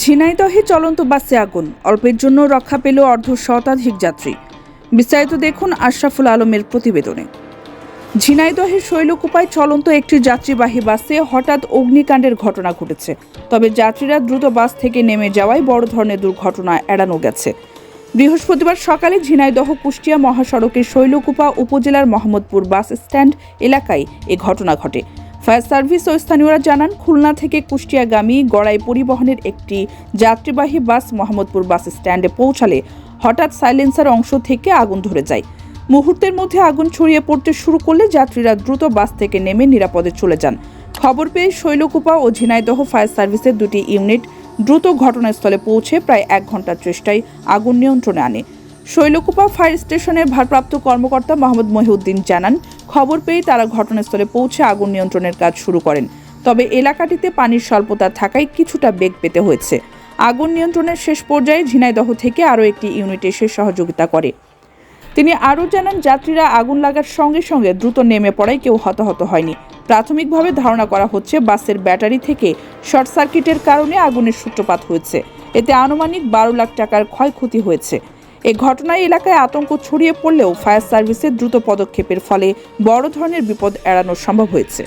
ঝিনাইদহে চলন্ত বাসে আগুন, অল্পের জন্য রক্ষা পেল অর্ধ শতাধিক যাত্রী। বিস্তারিত দেখুন আশরাফুল আলমের প্রতিবেদনে। ঝিনাইদহের শৈলকুপায় চলন্ত একটি যাত্রীবাহী বাসে হঠাৎ অগ্নিকাণ্ডের ঘটনা ঘটেছে। তবে যাত্রীরা দ্রুত বাস থেকে নেমে যাওয়ায় বড় ধরনের দুর্ঘটনা এড়ানো গেছে। বৃহস্পতিবার সকালে ঝিনাইদহ কুষ্টিয়া মহাসড়কের শৈলকুপা উপজেলার মোহাম্মদপুর বাস স্ট্যান্ড এলাকায় এ ঘটনা ঘটে। ফায়ার সার্ভিস ও স্থানীয়রা জানান, খুলনা থেকে কুষ্টিয়াগামী গড়াই পরিবহনের একটি যাত্রীবাহী বাস মোহাম্মদপুর বাস স্ট্যান্ডে পৌঁছালে হঠাৎ সাইলেন্সার অংশ থেকে আগুন ধরে যায়। মুহূর্তের মধ্যে আগুন ছড়িয়ে পড়তে শুরু করলে যাত্রীরা দ্রুত বাস থেকে নেমে নিরাপদে চলে যান। খবর পেয়ে শৈলকুপা ও ঝিনাইদহ ফায়ার সার্ভিসের দুটি ইউনিট দ্রুত ঘটনাস্থলে পৌঁছে প্রায় 1 ঘন্টার চেষ্টায় আগুন নিয়ন্ত্রণে আনে। শৈলকুপা ফায়ার স্টেশনের ভারপ্রাপ্ত কর্মকর্তা মোহাম্মদ মহিউদ্দিন জানান, খবর পেয়ে তারা ঘটনাস্থলে পৌঁছে আগুন নিয়ন্ত্রণের কাজ শুরু করেন। তবে এলাকাটিতে পানির স্বল্পতা থাকায় কিছুটা বেগ পেতে হয়েছে। আগুন নিয়ন্ত্রণের শেষ পর্যায়ে ঝিনাইদহ থেকে আরও একটি ইউনিট এসে সহযোগিতা করে। তিনি আরও জানান, যাত্রীরা আগুন লাগার সঙ্গে সঙ্গে দ্রুত নেমে পড়ায় কেউ হতাহত হয়নি। প্রাথমিকভাবে ধারণা করা হচ্ছে বাসের ব্যাটারি থেকে শর্ট সার্কিটের কারণে আগুনের সূত্রপাত হয়েছে। এতে আনুমানিক 12 লাখ টাকার ক্ষয়ক্ষতি হয়েছে। এ ঘটনায় এলাকায় আতঙ্ক ছড়িয়ে পড়লেও ফায়ার সার্ভিসের দ্রুত পদক্ষেপের ফলে বড় ধরনের বিপদ এড়ানো সম্ভব হয়েছে।